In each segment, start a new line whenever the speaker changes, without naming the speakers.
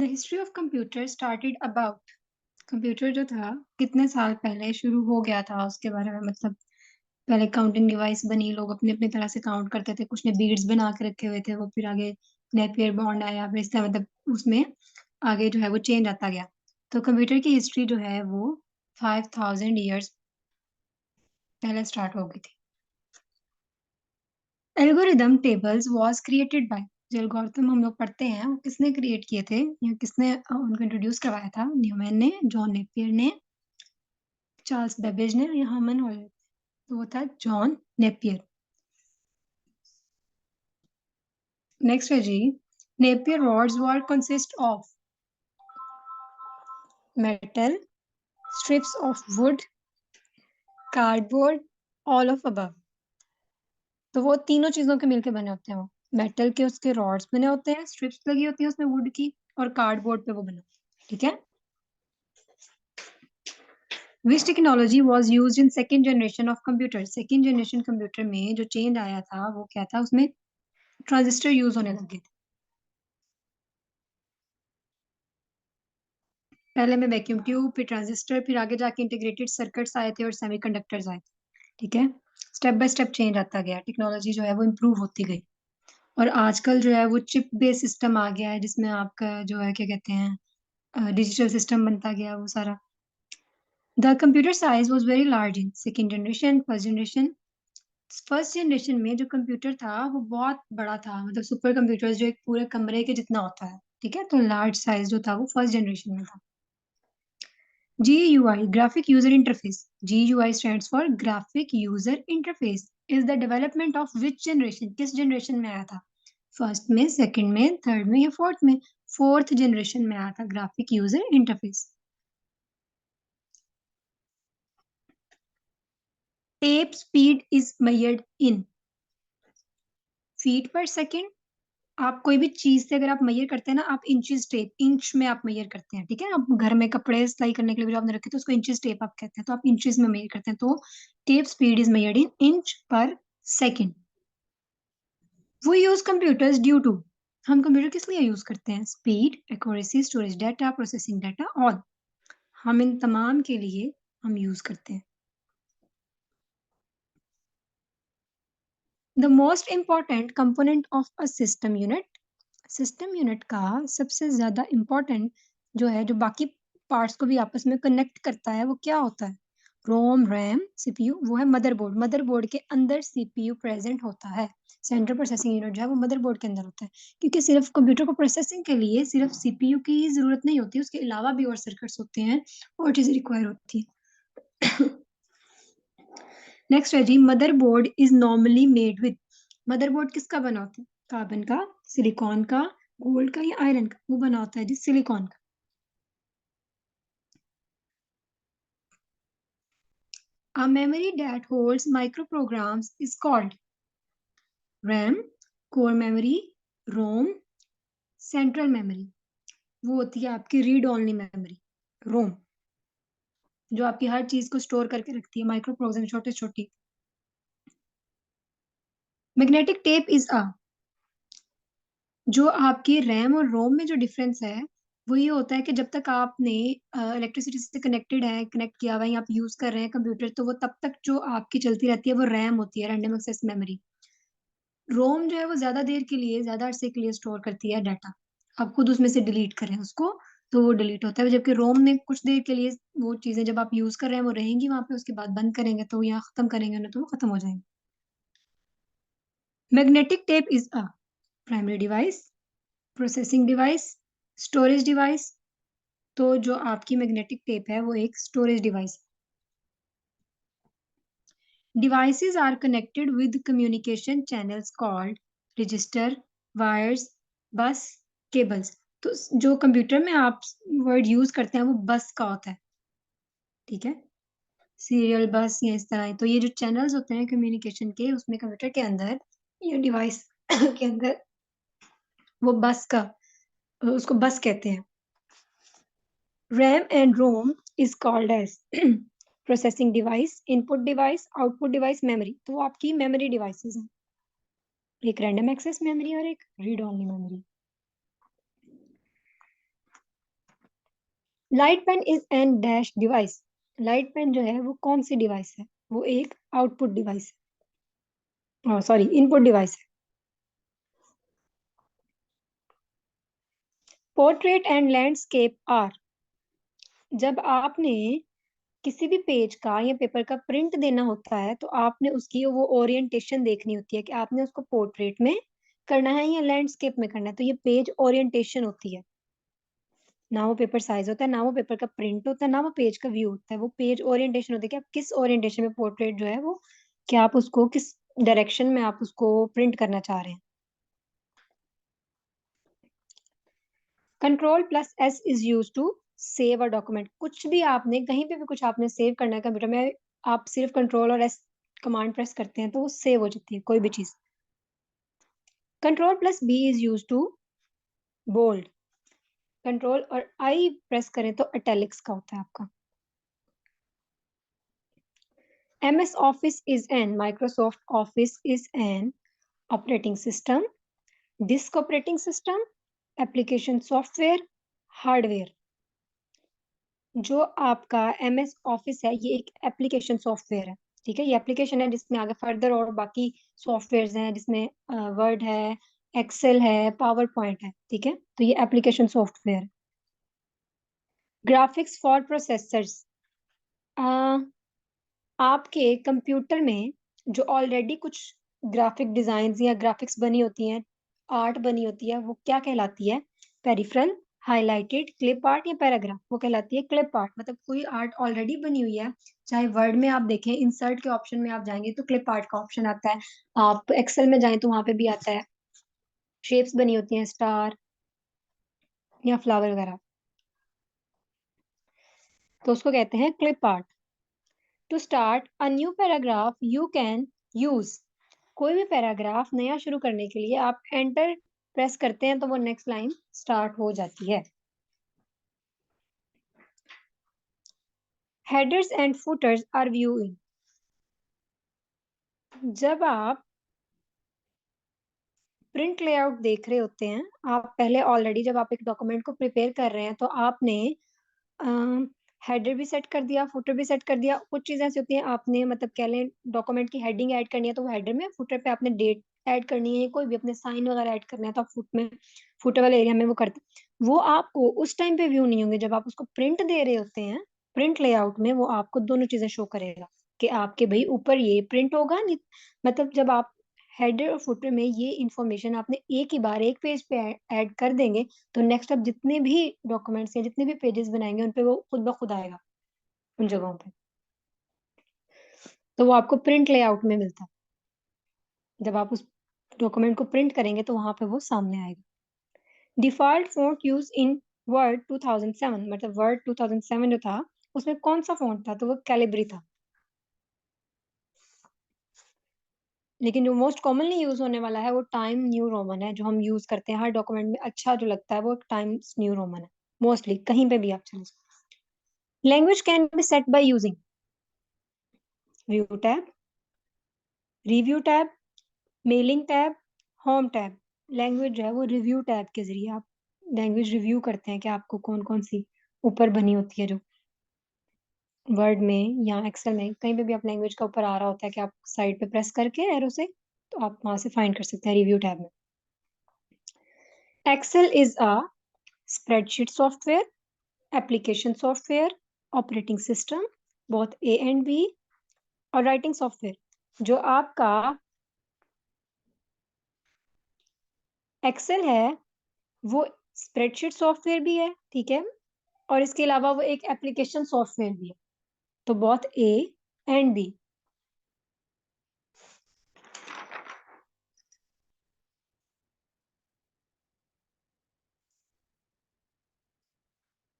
The history of computer started about computer जो था कितने साल पहले शुरू हो गया था उसके बारे में मतलब पहले काउंटिंग डिवाइस बनी, लोग अपनी अपनी तरह से काउंट करते थे, कुछ ने बीड्स बना के रखे हुए थे, वो फिर आगे नेपियर बॉन्ड आया, फिर इस तरह मतलब उसमें आगे जो है वो चेंज आता गया। तो कंप्यूटर की हिस्ट्री जो है वो 5000 ईयर्स पहले स्टार्ट हो गई थी। Algorithm tables was created by, जो एल्गोरिथम हम लोग पढ़ते हैं वो किसने क्रिएट किए थे या किसने उनको इंट्रोड्यूस करवाया था? न्यूमैन ने, जॉन नेपियर ने, चार्ल्स बेबेज ने या हर्मन हॉल? तो वो था जॉन नेपियर। नेक्स्ट है जी, Napier rods were consist of metal, strips of wood, cardboard, all of above. तो वो तीनों चीजों के मिलके बने होते हैं। वो मेटल के उसके रॉड्स बने होते हैं, स्ट्रिप्स लगी होती है उसमें वुड की, और कार्डबोर्ड पे वो बना। ठीक है। विच technology was use in second generation of computer? Second generation computer में जो चेंज आया था वो क्या था? उसमें ट्रांजिस्टर यूज होने लगे थे। पहले में वैक्यूम ट्यूब, फिर ट्रांजिस्टर, फिर आगे जाके इंटीग्रेटेड सर्किट्स आए थे और सेमीकंडक्टर्स आए थे। ठीक है। स्टेप बाय स्टेप चेंज आता गया, टेक्नोलॉजी जो है वो इम्प्रूव होती गई। और आजकल जो है वो चिप बेस्ड सिस्टम आ गया है, जिसमें आपका जो है क्या कहते हैं डिजिटल सिस्टम बनता गया वो सारा। The computer size was very large in second generation, first generation. First generation में जो कंप्यूटर था वो बहुत बड़ा था, मतलब सुपर कंप्यूटर जो एक पूरे कमरे के जितना होता है। ठीक है। तो लार्ज साइज जो था वो फर्स्ट जनरेशन में था। GUI, graphic user interface. GUI stands for graphic user interface. Is the development of which generation? किस जनरेशन में आया था? फर्स्ट में, सेकंड में, थर्ड में या फोर्थ में? फोर्थ जनरेशन में आया था graphic user interface. Tape speed is measured in feet पर सेकंड। आप कोई भी चीज से अगर आप मेजर करते हैं ना, आप इंचेस टेप, इंच में आप मेजर करते हैं। ठीक है। आप घर में कपड़े सिलाई करने के लिए भी जो आपने रखे तो उसको इंचेस टेप आप कहते हैं, तो आप इंचेस में मेजर करते हैं। तो tape speed is measured in inch पर सेकंड। वो यूज कंप्यूटर्स ड्यू टू, हम कंप्यूटर किस लिए यूज करते हैं? Speed, accuracy, storage data, processing data, all. हम इन तमाम के लिए हम यूज करते हैं। The most important component of a system unit, system unit का सबसे ज्यादा इंपॉर्टेंट जो है, जो बाकी पार्ट्स को भी आपस में कनेक्ट करता है, वो क्या होता है? रोम, रैम, सीपीयू। वो है मदरबोर्ड। मदरबोर्ड के अंदर सीपीयू प्रेजेंट होता है। सेंट्रल प्रोसेसिंग यूनिट जो है वो मदरबोर्ड के अंदर होता है, क्योंकि सिर्फ कंप्यूटर को प्रोसेसिंग के लिए सिर्फ सीपीयू की ही जरूरत नहीं होती, उसके अलावा भी और सर्किट्स होते हैं और चीजें रिक्वायर होती है। नेक्स्ट है जी, motherboard is normally made with. Motherboard किसका बना होता है? कार्बन का, सिलिकॉन का, गोल्ड का या आयरन का? वो बना होता है जी सिलिकॉन का। A memory that holds microprograms is called RAM, core memory, ROM, central memory. वो होती है आपकी रीड ओनली मेमोरी, रोम, जो आपकी हर चीज को स्टोर करके रखती है, माइक्रो प्रोग्राम छोटे छोटी। मैग्नेटिक टेप इज अ, जो आपकी रैम और रोम में जो डिफरेंस है वो ये होता है कि जब तक आपने इलेक्ट्रिसिटी से कनेक्टेड है, कनेक्ट किया हुआ है, या आप यूज कर रहे हैं कंप्यूटर, तो वो तब तक जो आपकी चलती रहती है वो रैम होती है, रैंडम एक्सेस मेमोरी। रोम जो है वो ज्यादा देर के लिए, ज्यादा अरसे के लिए स्टोर करती है डाटा। आप खुद उसमें से डिलीट करें उसको तो वो डिलीट होता है, जबकि रोम में कुछ देर के लिए वो चीजें जब आप यूज कर रहे हैं वो रहेंगी वहां पे, उसके बाद बंद करेंगे तो या खत्म करेंगे ना तो वो खत्म हो जाएंगे। Magnetic tape is a primary device, processing device, storage device. तो जो आपकी मैग्नेटिक टेप है वो एक storage device. Devices are connected with communication channels called register, wires, bus, cables. तो जो कंप्यूटर में आप वर्ड यूज करते हैं वो बस का होता है। ठीक है। सीरियल बस या इस तरह। तो ये जो चैनल्स होते हैं कम्युनिकेशन के, उसमें कंप्यूटर के अंदर या डिवाइस के अंदर वो बस का, उसको बस कहते हैं। RAM and ROM is called as processing device, input device, output device, memory. तो वो आपकी मेमोरी डिवाइसेस हैं, एक रैंडम एक्सेस मेमोरी और एक read only memory. Light pen is an dash device. Light pen जो है वो कौन सी डिवाइस है? वो एक आउटपुट डिवाइस है, सॉरी इनपुट डिवाइस है। पोर्ट्रेट एंड लैंडस्केप आर, जब आपने किसी भी पेज का या पेपर का प्रिंट देना होता है तो आपने उसकी वो ओरिएंटेशन देखनी होती है कि आपने उसको पोर्ट्रेट में करना है या लैंडस्केप में करना है। तो ये पेज ओरिएंटेशन होती है, ना वो पेपर साइज होता है, ना वो पेपर का प्रिंट होता है, ना वो पेज का व्यू होता है। वो पेज ओरिएंटेशन होती है कि आप किस ओरिएंटेशन में पोर्ट्रेट जो है वो, कि आप उसको किस डायरेक्शन में आप उसको प्रिंट करना चाह रहे हैं। Control plus S is use to save a document. कुछ भी आपने कहीं पे भी कुछ आपने सेव करना है कंप्यूटर में, आप सिर्फ कंट्रोल और एस कमांड प्रेस करते हैं तो वो सेव हो जाती है कोई भी चीज। Control plus B is use to bold. Control और आई प्रेस करें तो इटैलिक्स का होता है आपका। MS Office is an Microsoft Office is an operating system, disk operating system, application software, hardware. जो आपका MS ऑफिस है ये एक एप्लीकेशन सॉफ्टवेयर है, ठीक है। ये एप्लीकेशन है जिसमें आगे फर्दर और बाकी सॉफ्टवेयर हैं, जिसमें वर्ड है, एक्सेल है, पावर पॉइंट है, ठीक है। तो ये application software. Graphics for processors, आपके कंप्यूटर में जो ऑलरेडी कुछ ग्राफिक डिजाइन्स या ग्राफिक्स बनी होती हैं, आर्ट बनी होती है, वो क्या कहलाती है? पेरिफेरल, हाइलाइटेड, क्लिप आर्ट या पैराग्राफ। वो कहलाती है क्लिप आर्ट। मतलब कोई आर्ट ऑलरेडी बनी हुई है, चाहे वर्ड में आप देखें, इंसर्ट के ऑप्शन में आप जाएंगे तो क्लिप आर्ट का ऑप्शन आता है। आप एक्सेल में जाएं तो वहां पे भी आता है। शेप्स बनी होती हैं, स्टार या फ्लावर वगैरह, तो उसको कहते हैं clip art. To start a new paragraph you can use, कोई भी पैराग्राफ नया शुरू करने के लिए आप एंटर प्रेस करते हैं तो वो नेक्स्ट लाइन स्टार्ट हो जाती है। Headers and footers are viewing, जब आप प्रिंट लेआउट देख रहे होते हैं, आप पहले ऑलरेडी जब आप एक डॉक्यूमेंट को प्रिपेयर कर रहे हैं तो आपने हेडर भी सेट कर दिया, फुटर भी सेट कर दिया। कुछ चीजें ऐसी होती हैं, आपने मतलब कह लें डॉक्यूमेंट की हेडिंग ऐड करनी है तो वो हेडर में, फुटर पे आपने डेट ऐड करनी है, कोई भी अपने साइन वगैरह ऐड करना है तो आप फुट में, फुटर वाले एरिया में वो करते हैं। वो आपको उस टाइम पे व्यू नहीं होंगे, जब आप उसको प्रिंट दे रहे होते हैं प्रिंट लेआउट में वो आपको दोनों चीजें शो करेगा कि आपके भाई ऊपर ये प्रिंट होगा नहीं। मतलब जब आप हेडर और फुटर में ये इंफॉर्मेशन आपने एक ही बार एक पेज पे ऐड कर देंगे तो नेक्स्ट आप जितने भी डॉक्यूमेंट्स या जितने भी पेजेस बनाएंगे उन पे वो खुद ब खुद आएगा उन जगहों पे। तो वो आपको प्रिंट लेआउट में मिलता है, जब आप उस डॉक्यूमेंट को प्रिंट करेंगे तो वहां पे वो सामने आएगा। Default font use in word 2007, मतलब वर्ड 2007 जो था उसमें कौन सा फॉन्ट था? तो वो कैलिब्री था। लेकिन जो मोस्ट कॉमनली यूज होने वाला है वो टाइम न्यू रोमन है, जो हम यूज करते हैं हर डॉक्यूमेंट में। अच्छा जो लगता है वो टाइम्स न्यू रोमन है मोस्टली, कहीं पे भी आप चले जाओ। Language can be set by using view tab, review tab, mailing tab, home tab. Language जो है वो रिव्यू टैब के जरिए आप लैंग्वेज रिव्यू करते हैं कि आपको कौन कौन सी ऊपर बनी होती है, जो वर्ड में या एक्सेल में कहीं पे भी आप लैंग्वेज का ऊपर आ रहा होता है कि आप साइड पे प्रेस करके एरो से तो आप वहां से फाइंड कर सकते हैं रिव्यू टैब में। Excel is a spreadsheet software, application software, operating system, both A and B, और राइटिंग सॉफ्टवेयर। जो आपका एक्सेल है वो स्प्रेडशीट सॉफ्टवेयर भी है, ठीक है, और इसके अलावा वो एक एप्लीकेशन सॉफ्टवेयर भी है। तो both A and B.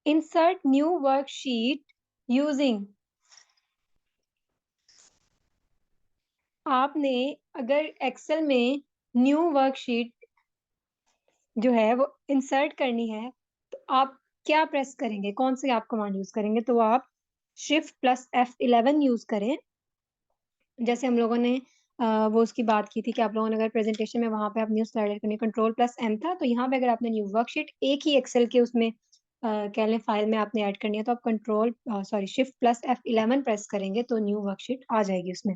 Insert new worksheet using, आपने अगर एक्सेल में न्यू वर्कशीट जो है वो इंसर्ट करनी है तो आप क्या प्रेस करेंगे, कौन से आप कमांड यूज करेंगे? तो आप शिफ्ट प्लस F11 यूज करें। जैसे हम लोगों ने वो उसकी बात की थी कि आप लोगों ने अगर प्रेजेंटेशन में वहां पे आप न्यू स्लाइड करनी, कंट्रोल प्लस M था, तो यहाँ पे अगर आपने न्यू वर्कशीट एक ही एक्सेल के उसमें कह लें फाइल में आपने ऐड करनी है, तो आप control sorry shift plus F11 press करेंगे तो न्यू वर्कशीट आ जाएगी उसमें।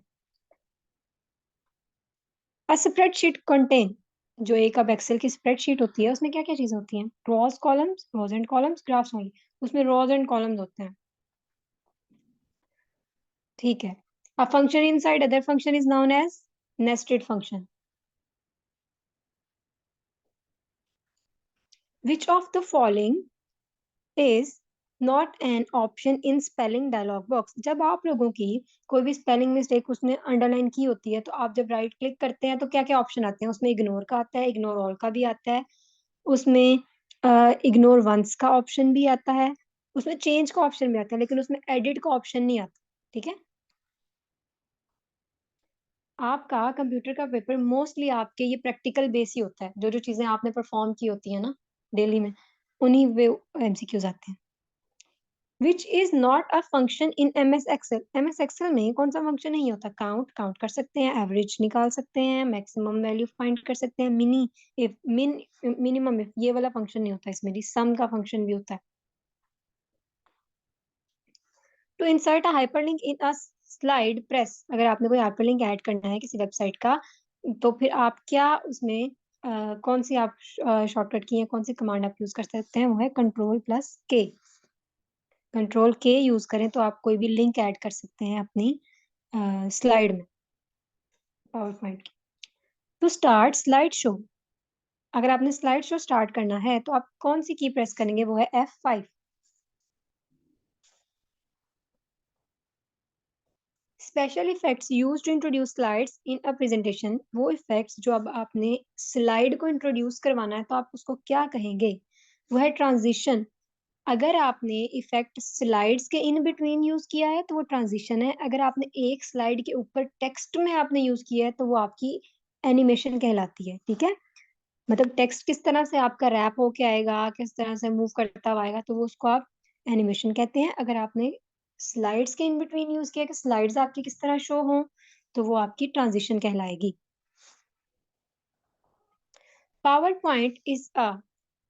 अ स्प्रेडशीट कंटेन, जो एक अब एक्सेल की स्प्रेडशीट होती है उसमें क्या क्या चीजें होती हैं? Rows and columns, graphs only. उसमें रोज एंड कॉलम्स होते हैं, ठीक है। A function inside other function is known as nested function. Which of the following is not an option in spelling dialog box? जब आप लोगों की कोई भी स्पेलिंग मिस्टेक उसने अंडरलाइन की होती है, तो आप जब राइट क्लिक करते हैं तो क्या क्या ऑप्शन आते हैं उसमें? इग्नोर का आता है, इग्नोर ऑल का भी आता है, उसमें इग्नोर वंस का ऑप्शन भी आता है, उसमें चेंज का ऑप्शन भी आता है, लेकिन उसमें एडिट का ऑप्शन नहीं आता, ठीक है। आपका कंप्यूटर का पेपर मोस्टली आपके ये प्रैक्टिकल बेस ही होता है, जो जो चीजें आपने परफॉर्म की होती है ना डेली में, उन्हीं वे एमसीक्यूज आते हैं। Which is not a function in MS Excel? MS Excel में कौन सा फंक्शन नहीं होता? काउंट, काउंट कर सकते हैं, एवरेज निकाल सकते हैं, मैक्सिमम वैल्यू फाइंड कर सकते हैं, मिनी इफ, मिनिमम इफ, ये वाला फंक्शन नहीं होता इसमें। सम का फंक्शन भी होता है। To insert a hyperlink in a slide press, अगर आपने कोई हाइपरलिंक ऐड करना है किसी वेबसाइट का, तो फिर आप क्या उसमें कौन सी आप शॉर्टकट की है, कौन सी कमांड आप यूज कर सकते हैं? वो है कंट्रोल+K। कंट्रोल के यूज करें तो आप कोई भी लिंक ऐड कर सकते हैं अपनी स्लाइड में, पावर पॉइंट की। टू स्टार्ट स्लाइड शो, अगर आपने स्लाइड शो स्टार्ट करना है तो आप कौन सी की प्रेस करेंगे? वो है F5। Special effects use to introduce slides in a presentation, वो इफेक्ट्स जो अब आपने स्लाइड को इंट्रोड्यूस करवाना है तो आप उसको क्या कहेंगे? वो है ट्रांजिशन। अगर आपने इफेक्ट स्लाइड्स के इन बिटवीन यूज किया है तो वो ट्रांजिशन है। अगर आपने एक स्लाइड के ऊपर टेक्स्ट में आपने यूज किया है तो वो आपकी एनिमेशन कहलाती है, ठीक है। मतलब टेक्स्ट किस तरह से आपका रैप होके आएगा, किस तरह से मूव करता हुआ आएगा, तो वो उसको आप एनिमेशन कहते हैं। अगर आपने स्लाइड्स के इन बिटवीन यूज किया कि स्लाइड्स आपकी किस तरह शो हो, तो वो आपकी ट्रांजिशन कहलाएगी। PowerPoint is a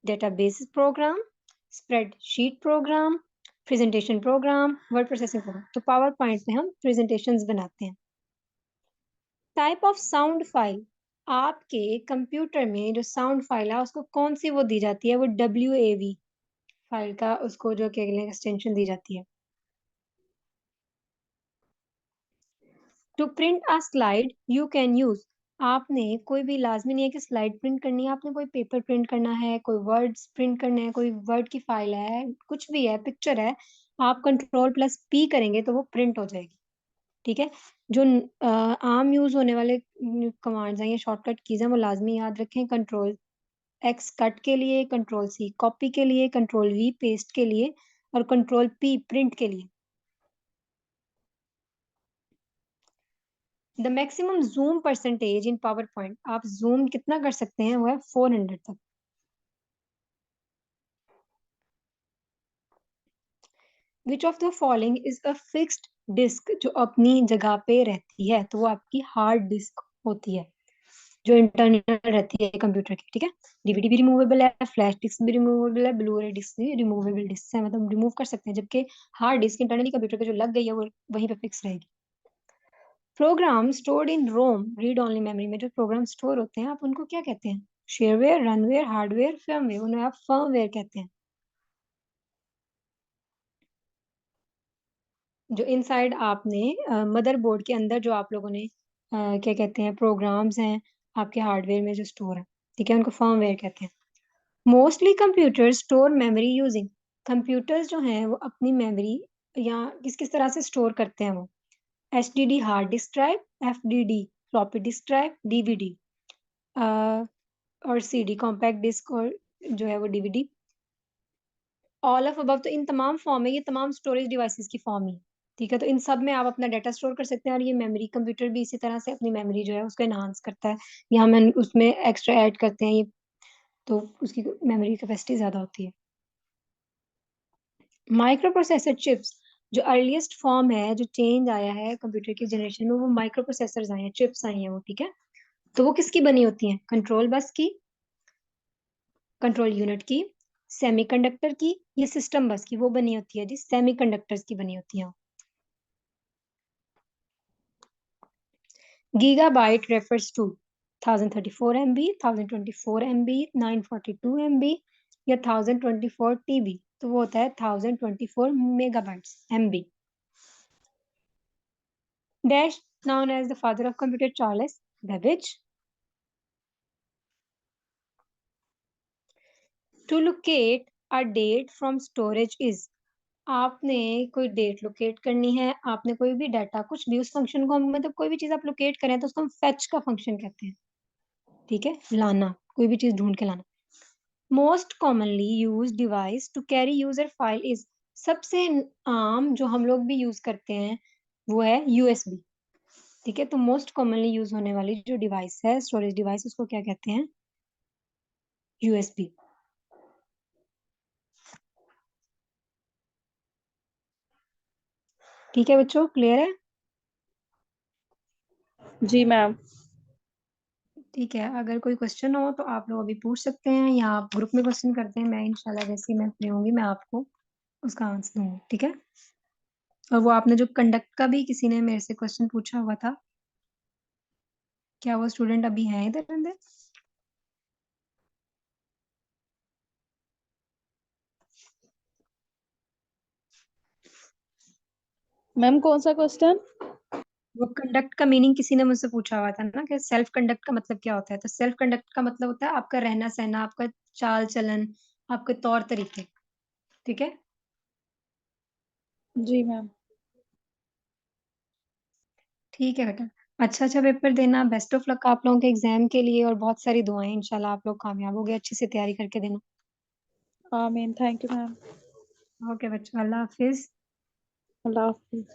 database program, spreadsheet program, presentation program, word processing program. तो पावर पॉइंट में हम प्रेजेंटेशंस बनाते हैं। टाइप ऑफ साउंड फाइल, आपके कंप्यूटर में जो साउंड फाइल है उसको कौन सी वो दी जाती है? वो WAV फाइल का उसको जो क्या एक्सटेंशन दी जाती है। To print a slide you can use, आपने कोई भी लाजमी नहीं है कि स्लाइड प्रिंट करनी है, आपने कोई पेपर प्रिंट करना है, कोई वर्ड्स प्रिंट करने हैं, कोई वर्ड की फाइल है, कुछ भी है, पिक्चर है, आप कंट्रोल+P करेंगे तो वो प्रिंट हो जाएगी, ठीक है। जो आम यूज होने वाले कमांड्स हैं या शॉर्टकट कीज हैं वो लाजमी याद रखें। कंट्रोल X कट के लिए, कंट्रोल C कॉपी के लिए, कंट्रोल V पेस्ट के लिए, और कंट्रोल P प्रिंट के लिए। The maximum zoom percentage in PowerPoint, आप जूम कितना कर सकते हैं? वो है 400 तक। Which of the following is a fixed disk, जो अपनी जगह पे रहती है, तो वो आपकी हार्ड डिस्क होती है, जो इंटरनल रहती है कंप्यूटर की, ठीक है। DVD भी रिमूवेबल है, फ्लैश डिस्क भी रिमूवेबल है, ब्लू रे डिस्क भी रिमूवेबल डिस्क है, मतलब रिमूव कर सकते हैं, जबकि हार्ड डिस्क इंटरनली कंप्यूटर पे जो लग गई है वो वहीं पे फिक्स रहेगी। Program stored in ROM read only memory, में जो प्रोग्राम स्टोर होते हैं आप उनको क्या कहते हैं? शेयरवेयर, रनवेयर, हार्डवेयर, फर्मवेयर, उन्हें आप फर्मवेयर कहते हैं। जो इनसाइड आपने मदरबोर्ड के अंदर जो आप लोगों ने क्या कहते हैं प्रोग्राम्स हैं आपके हार्डवेयर में जो स्टोर है, ठीक है, उनको फर्मवेयर कहते हैं। Mostly computers store memory using, computers जो हैं वो अपनी मेमोरी या किस किस तरह से स्टोर करते हैं? वो HDD hard disk drive, FDD floppy disk drive, DVD और CD कॉम्पैक्ट डिस्क, और जो है वो DVD। ऑल ऑफ अबव, तो इन तमाम फॉर्म है, ये तमाम स्टोरेज डिवाइसेस की फॉर्म ही, ठीक है। तो इन सब में आप अपना डाटा स्टोर कर सकते हैं, और ये मेमोरी कंप्यूटर भी इसी तरह से अपनी मेमोरी जो है उसको एनहांस करता है, या हम उसमें एक्स्ट्रा ऐड करते हैं ये, तो उसकी मेमोरी कैपेसिटी ज्यादा होती है। माइक्रो प्रोसेसर चिप्स, जो अर्लीस्ट फॉर्म है, जो चेंज आया है कंप्यूटर की जनरेशन में, वो माइक्रो प्रोसेसर्स आए हैं, चिप्स आई हैं वो, ठीक है। तो वो किसकी बनी होती हैं? कंट्रोल बस की, कंट्रोल यूनिट की, सेमीकंडक्टर की या सिस्टम बस की? वो बनी होती है जी, सेमीकंडक्टर्स की बनी होती है। Gigabyte refers to 1034 MB, 1024 MB, 942 MB या 1024 TB? तो वो होता है 1024 megabytes MB। Dash known as the father of computer, Charles Babbage. To locate a date from storage is, आपने कोई डेट लोकेट करनी है, आपने कोई भी डाटा, कुछ भी, उस फंक्शन को हम मतलब कोई भी चीज आप लोकेट करें तो उसको हम फेच का फंक्शन कहते हैं। ठीक है, लाना, कोई भी चीज ढूंढ के लाना। Most commonly use device to carry user file is, सबसे आम जो हम लोग भी यूज करते हैं वो है यूएसबी। ठीक है, तो मोस्ट कॉमनली यूज होने वाली जो डिवाइस है, स्टोरेज डिवाइस, उसको क्या कहते हैं? यूएसबी। ठीक है बच्चों, क्लियर है?
जी मैम।
ठीक है, अगर कोई क्वेश्चन हो तो आप लोग अभी पूछ सकते हैं, या आप ग्रुप में क्वेश्चन करते हैं, मैं इंशाल्लाह जैसे ही मैं फ्री होंगी मैं आपको उसका आंसर दूंगी। ठीक है, और वो आपने जो कंडक्ट का भी किसी ने मेरे से क्वेश्चन पूछा हुआ था, क्या वो स्टूडेंट अभी है इधर अंदर?
मैम कौन सा क्वेश्चन?
वो कंडक्ट का मीनिंग किसी ने मुझसे पूछा हुआ था ना, कि सेल्फ कंडक्ट का मतलब क्या होता है? तो सेल्फ कंडक्ट का मतलब होता है आपका रहना सहना, आपका चाल चलन, आपके तौर तरीके। ठीक है,
जी मैम।
ठीक है बेटा। अच्छा अच्छा पेपर देना, बेस्ट ऑफ लक आप लोगों के एग्जाम के लिए, और बहुत सारी दुआएं, इंशाल्लाह आप लोग कामयाब हो गए, अच्छे से तैयारी करके देना।
आमीन, थैंक यू मैम।
ओके बच्चों, अल्लाह हाफिज।
अल्लाह हाफिज।